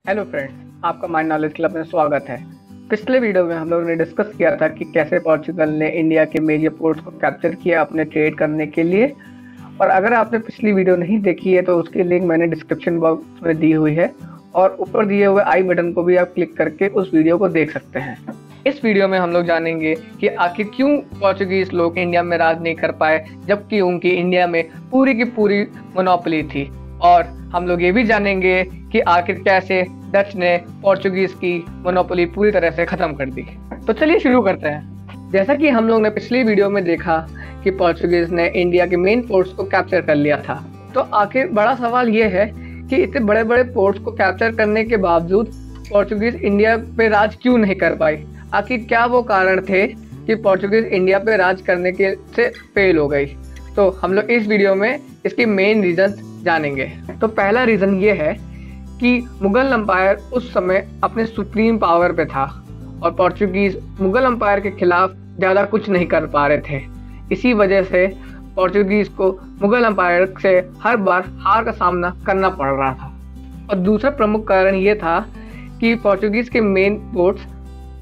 Hello friends, आपका mind knowledge club में स्वागत है। पिछले वीडियो में हम लोगों ने डिस्कस किया था कि कैसे पोर्चुगल ने इंडिया के मेजर पोर्ट्स को कैप्चर किया अपने ट्रेड करने के लिए। और अगर आपने पिछली वीडियो नहीं देखी है तो उसकी लिंक मैंने डिस्क्रिप्शन बॉक्स में दी हुई है और ऊपर दिए हुए आई बटन को भी आप क्लिक करके उस वीडियो को देख सकते हैं। इस वीडियो में हम लोग जानेंगे कि आखिर क्यों पोर्चुगीज लोग इंडिया में राज नहीं कर पाए, जबकि उनकी इंडिया में पूरी की पूरी मोनोपोली थी। और हम लोग ये भी जानेंगे कि आखिर कैसे डच ने पोर्चुगीज की मोनोपोली पूरी तरह से खत्म कर दी। तो चलिए शुरू करते हैं। जैसा कि हम लोग ने पिछली वीडियो में देखा कि पोर्चुगीज ने इंडिया के मेन पोर्ट्स को कैप्चर कर लिया था, तो आखिर बड़ा सवाल ये है कि इतने बड़े बड़े पोर्ट्स को कैप्चर करने के बावजूद पोर्चुगीज इंडिया पे राज क्यों नहीं कर पाई। आखिर क्या वो कारण थे कि पोर्चुगीज इंडिया पे राज करने के से फेल हो गई। तो हम लोग इस वीडियो में इसकी मेन रीजन जानेंगे। तो पहला रीजन ये है कि मुगल एम्पायर उस समय अपने सुप्रीम पावर पे था और पोर्चुगीज मुगल एम्पायर के खिलाफ ज़्यादा कुछ नहीं कर पा रहे थे। इसी वजह से पोर्चुगीज को मुगल एम्पायर से हर बार हार का सामना करना पड़ रहा था। और दूसरा प्रमुख कारण ये था कि पोर्चुगीज के मेन पोर्ट्स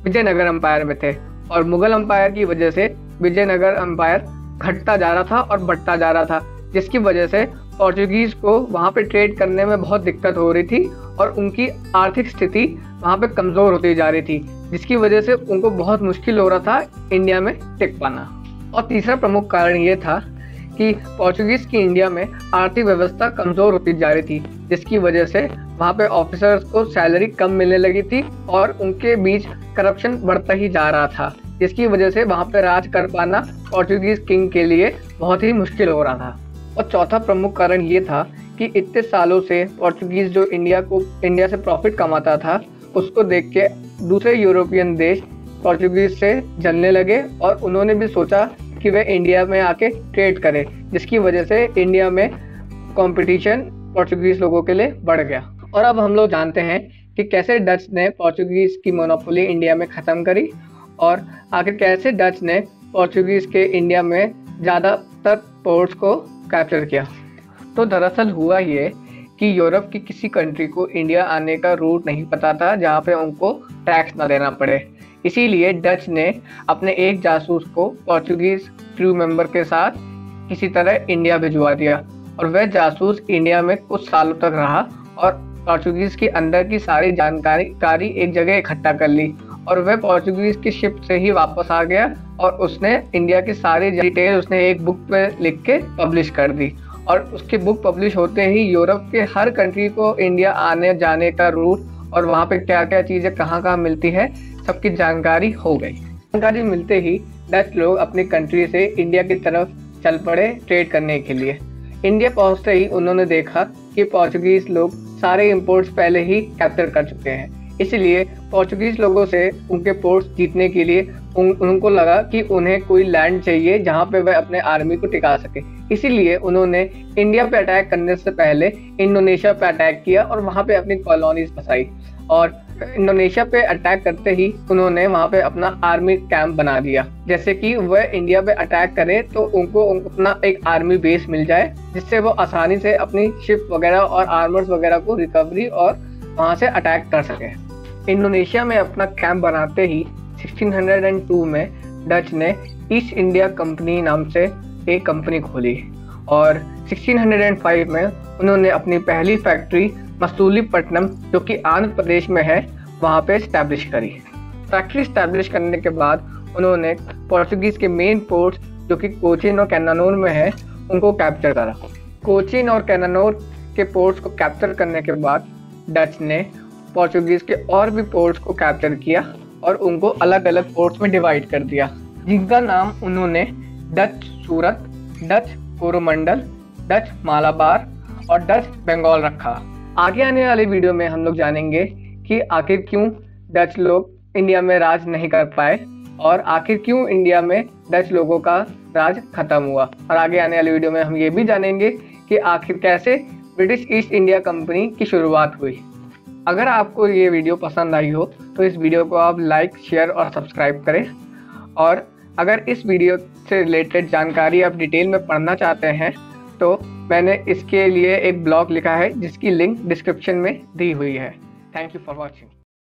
विजयनगर एम्पायर में थे और मुगल एम्पायर की वजह से विजयनगर एम्पायर घटता जा रहा था और बढ़ता जा रहा था, जिसकी वजह से पोर्चुगीज को वहाँ पे ट्रेड करने में बहुत दिक्कत हो रही थी और उनकी आर्थिक स्थिति वहाँ पे कमज़ोर होती जा रही थी, जिसकी वजह से उनको बहुत मुश्किल हो रहा था इंडिया में टिक पाना। और तीसरा प्रमुख कारण ये था कि पोर्चुगीज की इंडिया में आर्थिक व्यवस्था कमज़ोर होती जा रही थी, जिसकी वजह से वहाँ पे ऑफिसर्स को सैलरी कम मिलने लगी थी और उनके बीच करप्शन बढ़ता ही जा रहा था, जिसकी वजह से वहाँ पे राज कर पाना पोर्चुगीज किंग के लिए बहुत ही मुश्किल हो रहा था। और चौथा प्रमुख कारण ये था कि इतने सालों से पोर्चुगीज जो इंडिया से प्रॉफिट कमाता था, उसको देख के दूसरे यूरोपियन देश पोर्चुगीज से जलने लगे और उन्होंने भी सोचा कि वे इंडिया में आके ट्रेड करें, जिसकी वजह से इंडिया में कंपटीशन पोर्चुगीज लोगों के लिए बढ़ गया। और अब हम लोग जानते हैं कि कैसे डच ने पोर्चुगीज की मोनोपोली इंडिया में ख़त्म करी और आखिर कैसे डच ने पोर्चुगीज के इंडिया में ज़्यादातर पोर्ट्स को कैप्चर किया। तो दरअसल हुआ ये कि यूरोप की किसी कंट्री को इंडिया आने का रूट नहीं पता था जहाँ पे उनको टैक्स ना देना पड़े। इसीलिए डच ने अपने एक जासूस को पोर्चुगीज क्रू मेंबर के साथ किसी तरह इंडिया भिजवा दिया और वह जासूस इंडिया में कुछ सालों तक रहा और पोर्चुगीज के अंदर की सारी जानकारी एक जगह इकट्ठा कर ली और वह पोर्चुगीज की शिप से ही वापस आ गया और उसने इंडिया की सारी डिटेल उसने एक बुक पे लिख के पब्लिश कर दी। और उसकी बुक पब्लिश होते ही यूरोप के हर कंट्री को इंडिया आने जाने का रूट और वहाँ पे क्या क्या चीज़ें कहाँ कहाँ मिलती है सबकी जानकारी हो गई। जानकारी मिलते ही डच लोग अपनी कंट्री से इंडिया की तरफ चल पड़े ट्रेड करने के लिए। इंडिया पहुँचते ही उन्होंने देखा कि पोर्चुगीज लोग सारे इम्पोर्ट्स पहले ही कैप्चर कर चुके हैं, इसलिए पोर्चुगीज लोगों से उनके पोर्ट्स जीतने के लिए उनको लगा कि उन्हें कोई लैंड चाहिए जहां पे वह अपने आर्मी को टिका सके। इसीलिए उन्होंने इंडिया पे अटैक करने से पहले इंडोनेशिया पे अटैक किया और वहां पे अपनी कॉलोनीज बसाई। और इंडोनेशिया पे अटैक करते ही उन्होंने वहां पे अपना आर्मी कैंप बना दिया, जैसे कि वह इंडिया पे अटैक करे तो उनको अपना एक आर्मी बेस मिल जाए, जिससे वो आसानी से अपनी शिप वगैरह और आर्मर्स वगैरह को रिकवरी और वहां से अटैक कर सके। इंडोनेशिया में अपना कैंप बनाते ही 1602 में डच ने ईस्ट इंडिया कंपनी नाम से एक कंपनी खोली और 1605 में उन्होंने अपनी पहली फैक्ट्री मसूलीपट्टनम, जो कि आंध्र प्रदेश में है, वहाँ पे स्टैब्लिश करी। फैक्ट्री स्टैब्लिश करने के बाद उन्होंने पोर्चुगीज के मेन पोर्ट्स जो कि कोचीन और कैनानोर में है उनको कैप्चर करा। कोचीन और कैनानोर के पोर्ट्स को कैप्चर करने के बाद डच ने पोर्चुगीज के और भी पोर्ट्स को कैप्चर किया और उनको अलग अलग पोर्ट्स में डिवाइड कर दिया, जिनका नाम उन्होंने डच सूरत, डच कोरोमंडल, डच मालाबार और डच बंगाल रखा। आगे आने वाले वीडियो में हम लोग जानेंगे कि आखिर क्यों डच लोग इंडिया में राज नहीं कर पाए और आखिर क्यों इंडिया में डच लोगों का राज खत्म हुआ। और आगे आने वाले वीडियो में हम ये भी जानेंगे कि आखिर कैसे ब्रिटिश ईस्ट इंडिया कंपनी की शुरुआत हुई। अगर आपको ये वीडियो पसंद आई हो तो इस वीडियो को आप लाइक, शेयर और सब्सक्राइब करें। और अगर इस वीडियो से रिलेटेड जानकारी आप डिटेल में पढ़ना चाहते हैं तो मैंने इसके लिए एक ब्लॉग लिखा है जिसकी लिंक डिस्क्रिप्शन में दी हुई है। Thank you for watching.